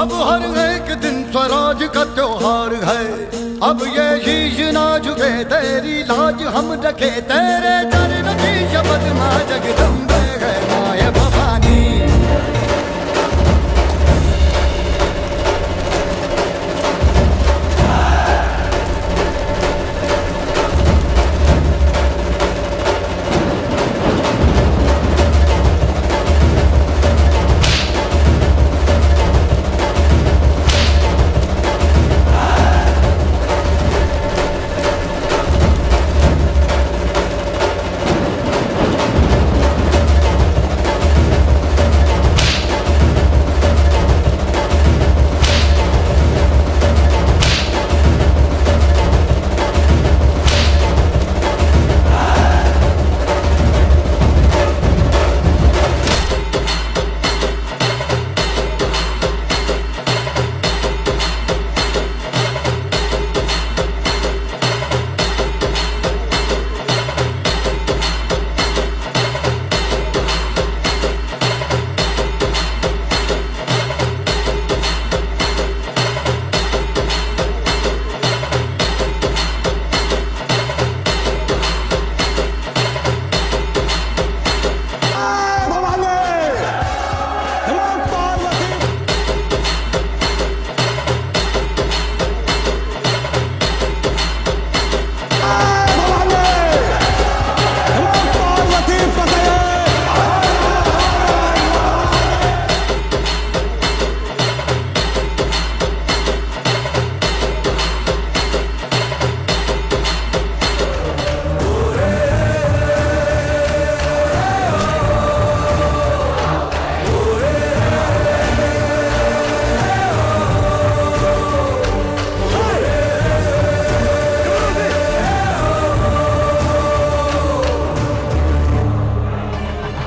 अब हर एक दिन स्वराज का त्योहार है, अब ये शीश ना झुके तेरी लाज हम रखे, तेरे चरण की शपथ माँ जगदम्बे है माय भवानी।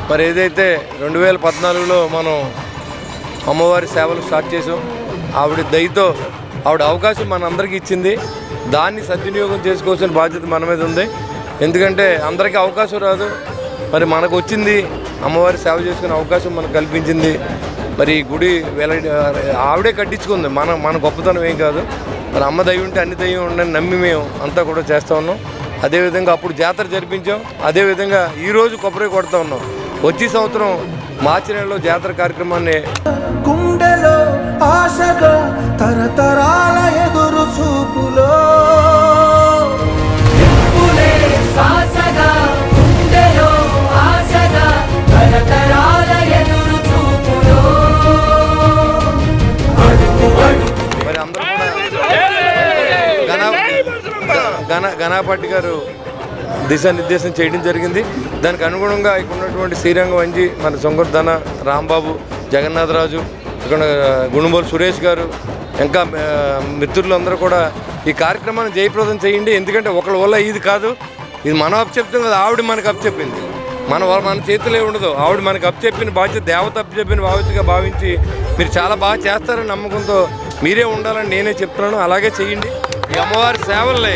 మరి ఏదైతే 2014లో మనం అమ్మవారి సేవలు స్టార్ట్ చేసాం, ఆవిడ దయతో ఆవిడ అవకాశం మనందరికీ ఇచ్చింది, దాన్ని సద్వినియోగం చేసుకోవాల్సిన బాధ్యత మన మీద ఉంది. ఎందుకంటే అందరికీ అవకాశం రాదు, మరి మనకు వచ్చింది అమ్మవారి సేవ చేసుకునే అవకాశం మనకు కల్పించింది. మరి గుడి ఆవిడే కట్టించుకుంది, మన గొప్పతనం ఏం కాదు. మరి అమ్మ దయ్యం ఉంటే అన్ని దయ్యం ఉండని నమ్మి మేము అంతా కూడా చేస్తూ ఉన్నాం. అదేవిధంగా అప్పుడు జాతర జరిపించాం, అదేవిధంగా ఈరోజు కొబ్బరి కొడుతూ ఉన్నాం. వచ్చే సంవత్సరం మార్చి నెలలో జాతర కార్యక్రమాన్ని గుండెలో ఆశగా తరతరాల ఎదురు చూపులో మరి అందరూ కూడా గణపాటి గారు దిశానిర్దేశం చేయడం జరిగింది. దానికి అనుగుణంగా ఇక్కడ ఉన్నటువంటి శ్రీరంగ వంజి, మన సొంగర్ధన రాంబాబు, జగన్నాథరాజు, ఇక్కడ గుణమూరు సురేష్ గారు, ఇంకా మిత్రులందరూ కూడా ఈ కార్యక్రమాన్ని జయప్రదం చేయండి. ఎందుకంటే ఒకళ్ళ వల్ల ఇది కాదు, ఇది మనం అప్పచెప్తాం కదా, ఆవిడ మనకు అప్పచెప్పింది, మన చేతిలో ఉండదు. ఆవిడ మనకు అప్పచెప్పిన బాధ్యత, దేవత అప్పచెప్పిన బాధ్యతగా భావించి మీరు చాలా బాగా చేస్తారని నమ్మకంతో మీరే ఉండాలని నేనే చెప్తున్నాను. అలాగే చేయండి. ఈ అమ్మవారి సేవలే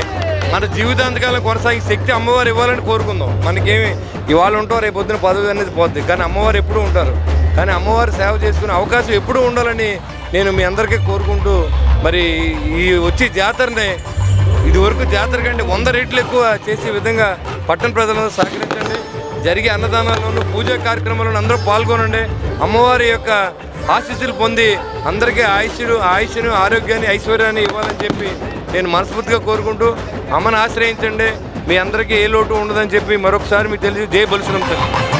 మన జీవితాంతకాలం కొనసాగే శక్తి అమ్మవారు ఇవ్వాలని కోరుకుందాం. మనకేమి ఇవాళ ఉంటారు, రేపు పొద్దున పదవి అనేది పోద్ది, కానీ అమ్మవారు ఎప్పుడూ ఉంటారు. కానీ అమ్మవారు సేవ చేసుకునే అవకాశం ఎప్పుడూ ఉండాలని నేను మీ అందరికీ కోరుకుంటూ, మరి ఈ వచ్చే జాతరని ఇదివరకు జాతర కంటే 100 రెట్లు ఎక్కువ చేసే విధంగా పట్టణ ప్రజలను సహకరించండి. జరిగే అన్నదానాల్లోనూ పూజా కార్యక్రమాలను అందరూ పాల్గొనండి. అమ్మవారి యొక్క ఆశీస్సులు పొంది అందరికీ ఆయుష్ను ఆరోగ్యాన్ని ఐశ్వర్యాన్ని ఇవ్వాలని చెప్పి నేను మనస్ఫూర్తిగా కోరుకుంటూ అమ్మను ఆశ్రయించండి. మీ అందరికీ ఏ లోటు ఉండదని చెప్పి మరొకసారి మీకు తెలియదు. జై బలుసునం తల్లి.